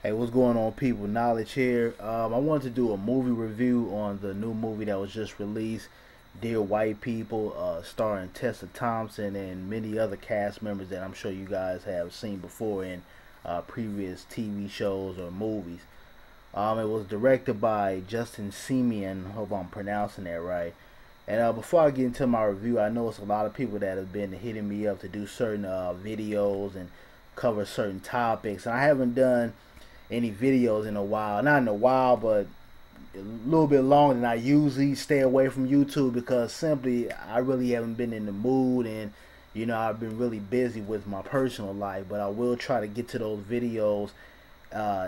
Hey, what's going on, people? Knowledge here. I wanted to do a movie review on the new movie that was just released, Dear White People, starring Tessa Thompson and many other cast members that I'm sure you guys have seen before in previous TV shows or movies. It was directed by Justin Simeon. Hope I'm pronouncing that right. And before I get into my review, I know it's a lot of people that have been hitting me up to do certain videos and cover certain topics, and I haven't done any videos in a while. Not in a while, but a little bit longer than I usually stay away from YouTube because simply I really haven't been in the mood, and I've been really busy with my personal life. But I will try to get to those videos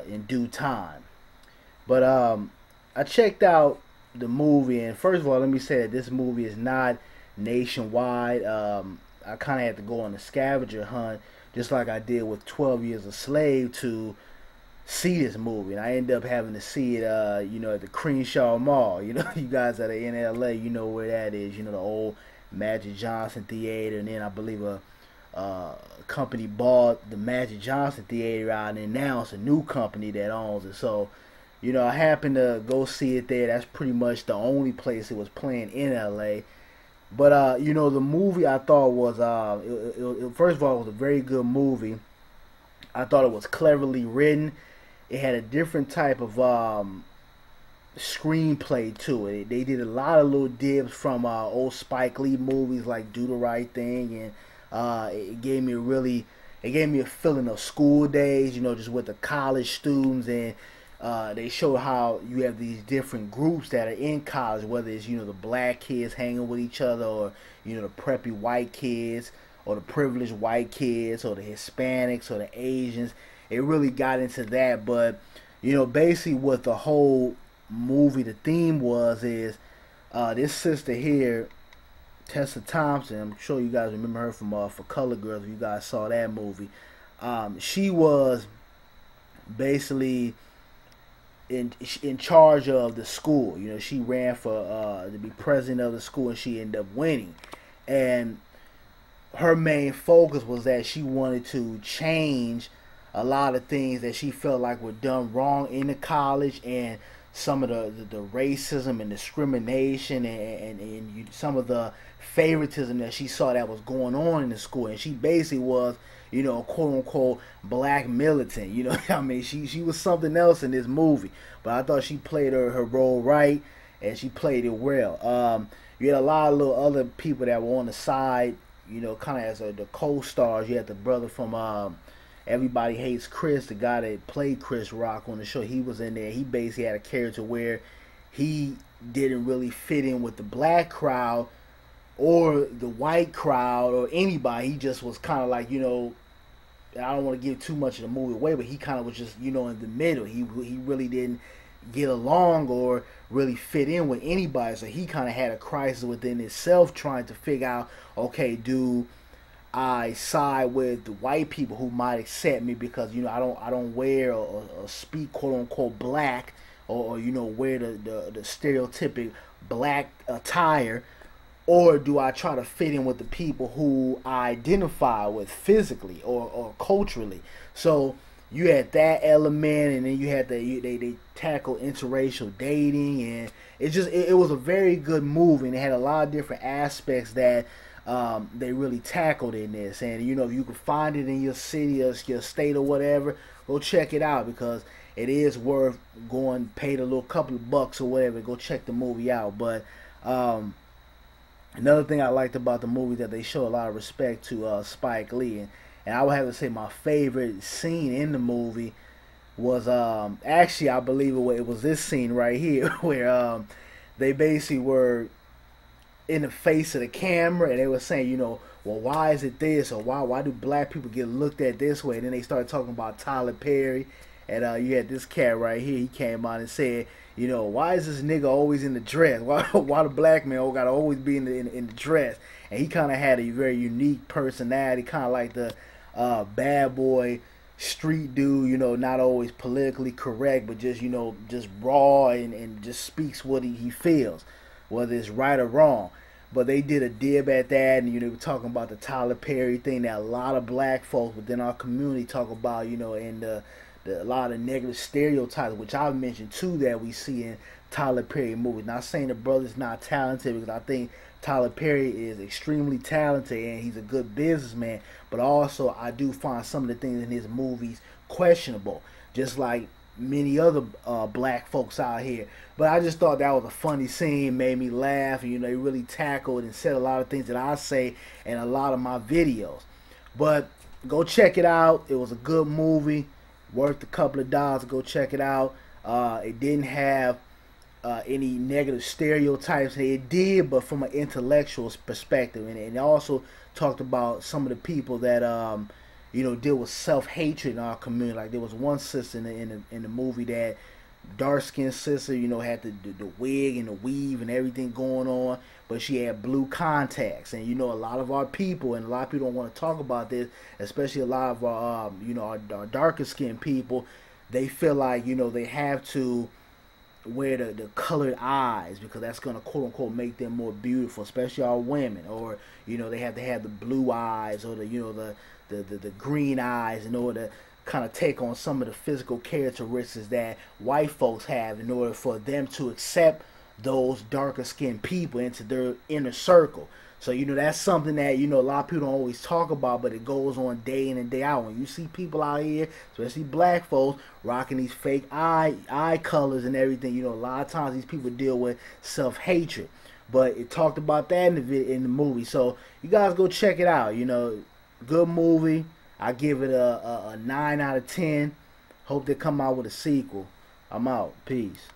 in due time. But I checked out the movie, and first of all, let me say that this movie is not nationwide. I kind of had to go on a scavenger hunt, just like I did with 12 Years a Slave, to see this movie, and I ended up having to see it, at the Crenshaw Mall. You guys that are in LA, you know where that is. The old Magic Johnson Theater, and then I believe a company bought the Magic Johnson Theater out, and now it's a new company that owns it. So, I happened to go see it there. That's pretty much the only place it was playing in LA. But the movie I thought was, first of all, it was a very good movie. I thought it was cleverly written. It had a different type of screenplay to it. They did a lot of little dibs from old Spike Lee movies like Do the Right Thing, and it gave me a feeling of school days. Just with the college students, and they show how you have these different groups that are in college, whether it's the black kids hanging with each other, or the preppy white kids, or the privileged white kids, or the Hispanics, or the Asians. It really got into that, but basically what the whole movie, the theme was, is this sister here, Tessa Thompson. I'm sure you guys remember her from For Color Girls. If you guys saw that movie, she was basically in charge of the school. She ran for to be president of the school, and she ended up winning. And her main focus was that she wanted to change a lot of things that she felt like were done wrong in the college, and some of the racism and discrimination, and some of the favoritism that she saw that was going on in the school. And she basically was, a quote unquote black militant. I mean, she was something else in this movie, but I thought she played her role right, and she played it well. You had a lot of little other people that were on the side, kind of as the co-stars. You had the brother from Everybody Hates Chris, the guy that played Chris Rock on the show. He was in there. He basically had a character where he didn't really fit in with the black crowd or the white crowd or anybody. He just was kind of like, I don't want to give too much of the movie away, but he kind of was just, in the middle. He really didn't get along or really fit in with anybody. So he kind of had a crisis within himself, trying to figure out, okay, do I side with the white people who might accept me because I don't wear or speak quote unquote black, or wear the stereotypic black attire, or do I try to fit in with the people who I identify with physically or culturally? So you had that element, and then you had they tackle interracial dating, and it was a very good movie, and it had a lot of different aspects that they really tackled in this. And if you can find it in your city or your state or whatever, go check it out, because it is worth going, paid a little couple of bucks or whatever, go check the movie out. But another thing I liked about the movie, that they show a lot of respect to Spike Lee, and I would have to say my favorite scene in the movie was actually, I believe it was this scene right here where they basically were in the face of the camera, and they were saying, well, why is it this, or why do black people get looked at this way? And then they started talking about Tyler Perry, and you had this cat right here. He came out and said, why is this nigga always in the dress? Why the black man gotta always be in the dress? And he kind of had a very unique personality, kind of like the bad boy street dude, not always politically correct, but just raw, and just speaks what he feels, whether it's right or wrong. But they did a dib at that, and they were talking about the Tyler Perry thing that a lot of black folks within our community talk about, and a lot of negative stereotypes, which I've mentioned too, that we see in Tyler Perry movies. Not saying the brother's not talented, because I think Tyler Perry is extremely talented and he's a good businessman, but also I do find some of the things in his movies questionable, just like many other black folks out here. But I just thought that was a funny scene, made me laugh, and you know, he really tackled and said a lot of things that I say in a lot of my videos. But go check it out. It was a good movie, worth a couple of dollars. Go check it out. It didn't have any negative stereotypes. It did, but from an intellectual perspective, and it also talked about some of the people that you know, deal with self-hatred in our community. Like there was one sister in the movie, that dark-skinned sister, you know, had the wig and the weave and everything going on, but she had blue contacts. And you know, a lot of our people, and a lot of people don't want to talk about this, especially a lot of our you know, our darker skinned people, they feel like, you know, they have to wear the colored eyes because that's going to quote unquote make them more beautiful, especially our women. Or you know, they have to have the blue eyes, or the, you know, the green eyes, in order to kind of take on some of the physical characteristics that white folks have, in order for them to accept those darker skinned people into their inner circle. So you know, that's something that, you know, a lot of people don't always talk about, but it goes on day in and day out. When you see people out here, especially black folks, rocking these fake eye colors and everything, you know, a lot of times these people deal with self-hatred. But it talked about that in the movie. So you guys go check it out. You know, good movie. I give it a 9 out of 10. Hope they come out with a sequel. I'm out. Peace.